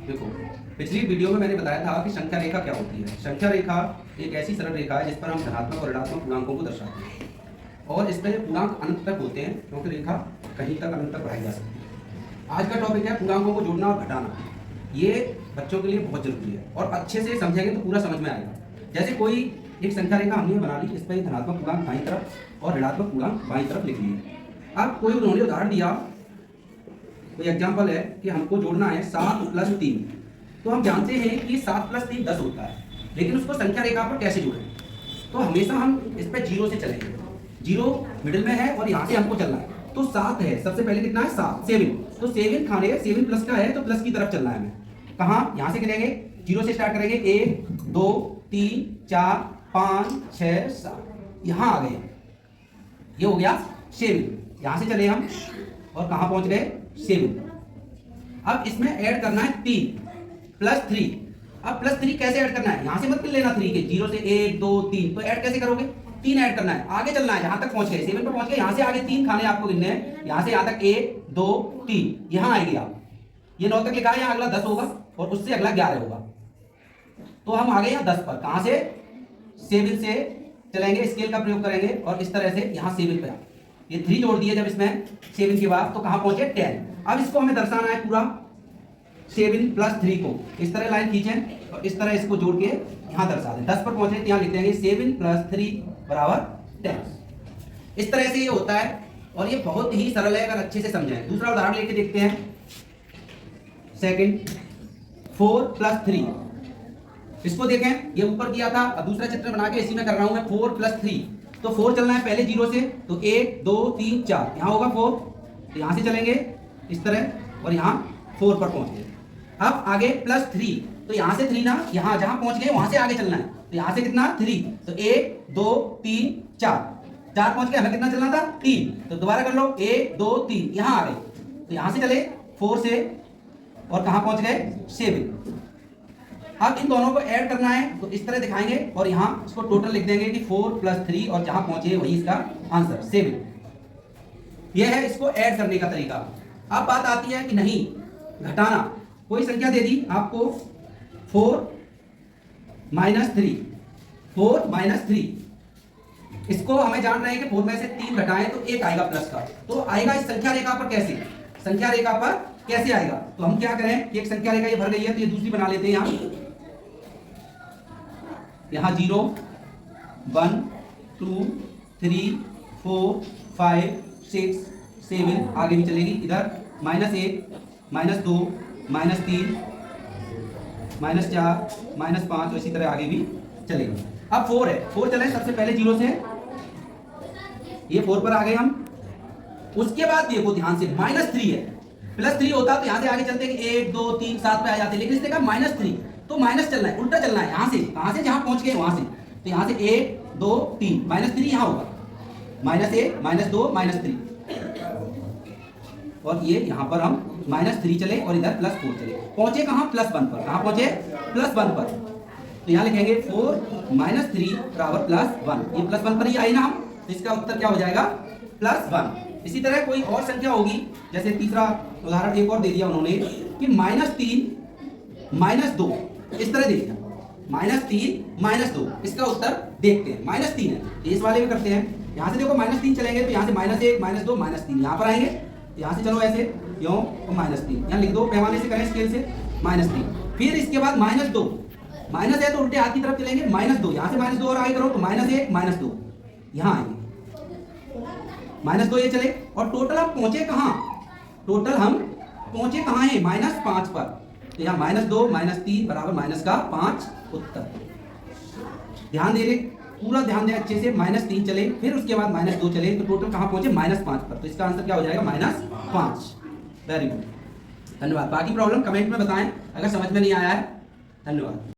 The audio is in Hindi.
देखो, पिछली वीडियो में मैंने बताया था कि संख्या रेखा क्या होती है। संख्या रेखा एक ऐसी सरल रेखा है जिस पर हम धनात्मक और ऋणात्मक पूर्णांकों को दर्शाते हैं और इस पर पूर्णांक अनंत तक होते हैं क्योंकि रेखा कहीं तक अनंत तक बढ़ाई जा सकती है। आज का टॉपिक है पूर्णांकों को जोड़ना और घटाना। ये बच्चों के लिए बहुत जरूरी है और अच्छे से समझेंगे तो पूरा समझ में आएगा। जैसे कोई एक संख्या रेखा हमने बना ली, इस पर धनात्मक पूर्णांक दाईं तरफ और ऋणात्मक पूर्णांक बाईं तरफ लिख लिए। अब कोई उन्होंने उदाहरण दिया, कोई एग्जाम्पल है कि हमको जोड़ना है 7 + 3। तो हम जानते हैं कि 7 + 3 10 होता है, लेकिन उसको संख्या रेखा पर कैसे जोड़ें? तो हमेशा हम इस पर 0 से चलेंगे। 0 मिडिल में है और यहाँ से हमको चलना है। तो 7 है, सबसे पहले कितना है 7, 7। तो 7 खाने 7 प्लस का है तो प्लस की तरफ चलना है हमें। कहाँ? यहाँ से गिनेंगे, 0 से स्टार्ट करेंगे। 1 2 3 4 5 6 7, यहाँ आ गए। ये हो गया 7। यहाँ से चले हम और कहाँ पहुंच गए? 7। अब इसमें ऐड करना है 3 + 3। अब +3 कैसे ऐड करना है? यहाँ से मत लेना 3 के, 0 से 1 2 3। तो ऐड कैसे करोगे? 3 ऐड करना है, आगे चलना है, यहाँ तक पहुंच गए, 7 पर पहुंच गए। यहाँ से आगे 3 खाने आपको गिनने हैं। यहाँ से यहाँ तक 1 2 3, यहाँ आएगी आप। ये 9 तक लिखा है, यहाँ अगला 10 होगा और उससे अगला 11 होगा। तो हम आ गए यहाँ 10 पर। कहाँ से? 7 से चलेंगे, स्केल का प्रयोग करेंगे और इस तरह से यहाँ 7 पे ये 3 जोड़ दिए जब इसमें 7 के बाद, तो कहाँ पहुंचे? 10। अब इसको हमें दर्शाना है पूरा 7 + 3 को। इस तरह लाइन खींचें और इस तरह इसको जोड़ के यहाँ दर्शा दें। 10 पर पहुंचे तो यहाँ लिख देंगे 7 + 3 = 10। इस तरह से ये होता है और ये बहुत ही सरल है अगर अच्छे से समझें। दूसरा उदाहरण लेके देखते हैं। सेकंड 4 + 3। इसको देखें, ये ऊपर किया था, अब दूसरा चित्र बना के इसी में कर रहा हूं मैं। 4 + 3, तो 4 चलना है पहले 0 से, तो 1 2 3 4, यहाँ होगा 4। तो यहाँ से चलेंगे इस तरह और यहाँ 4 पर पहुंच गए। अब आगे +3, तो यहाँ से 3 ना, यहाँ जहाँ पहुंच गए वहां से आगे चलना है। तो यहाँ से कितना? 3। तो 1 2 3 4 पहुंच गए। हमें कितना चलना था? 3। तो दोबारा कर लो, 1 2 3, यहाँ आ गए। तो यहाँ से चले 4 से और कहाँ पहुंच गए? 7। अब इन दोनों को ऐड करना है तो इस तरह दिखाएंगे और यहाँ इसको टोटल लिख देंगे कि 4 + 3 और जहां पहुंचे वही इसका आंसर 7। यह है इसको ऐड करने का तरीका। अब बात आती है कि नहीं, घटाना। कोई संख्या दे दी आपको 4 - 3, 4 - 3। इसको हमें जान रहे हैं कि 4 में से 3 घटाएं तो 1 आएगा प्लस का। तो आएगा इस संख्या रेखा पर कैसे? संख्या रेखा पर कैसे आएगा? तो हम क्या करें, एक संख्या रेखा ये भर गई है तो ये दूसरी बना लेते हैं। यहाँ 0 1 2 3 4 5 6 7, आगे भी चलेगी। इधर -1 -2 -3 -4 -5 और इसी तरह आगे भी चलेगी। अब 4 है, 4 चले सबसे पहले 0 से, ये 4 पर आ गए हम। उसके बाद देखो ध्यान से, -3 है। +3 होता तो यहाँ से आगे चलते कि 1 2 3 7 पे आ जाते, लेकिन इसने कहा -3, तो माइनस चलना है, उल्टा चलना है। यहाँ से कहाँ से? जहाँ पहुंच गए वहां से। तो यहाँ से 1 2 3, -3 यहाँ होगा, -1 -2 -3 और ये यहाँ पर हम -3 चले और इधर +4 चले। पहुंचे कहाँ? +1 पर। कहाँ पहुंचे? +1 पर। तो यहाँ लिखेंगे 4 - 3 = +1। ये +1 पर ही आई ना हम, तो इसका उत्तर क्या हो जाएगा? +1। इसी तरह कोई और संख्या होगी, जैसे तीसरा उदाहरण एक और दे दिया उन्होंने कि -3 - 2, इस तरह दे दिया। -3 - 2, इसका उत्तर देखते हैं। -3 है, इस वाले में करते हैं। यहाँ से देखो -3 चलेंगे तो यहाँ से -1 -2 -3, यहाँ पर आएंगे। यहाँ से चलो ऐसे क्यों? तो -3 यहाँ लिख दो, पैमाने से करें स्केल से, -3। फिर इसके बाद -2, माइनस है तो उल्टे हाथ की तरफ चलेंगे, -2। यहाँ से -2 और आगे करो तो -1 -2, यहाँ आएंगे। -2 ये चले और टोटल हम पहुंचे कहाँ? टोटल हम पहुंचे कहाँ है? -5 पर। तो यहाँ -2 -3 = -5 उत्तर। ध्यान दे रहे, पूरा ध्यान दें अच्छे से। -3 चले, फिर उसके बाद -2 चले, तो टोटल कहाँ पहुंचे? -5 पर। तो इसका आंसर क्या हो जाएगा? -5। वेरी गुड, धन्यवाद। बाकी प्रॉब्लम कमेंट में बताएं अगर समझ में नहीं आया है। धन्यवाद।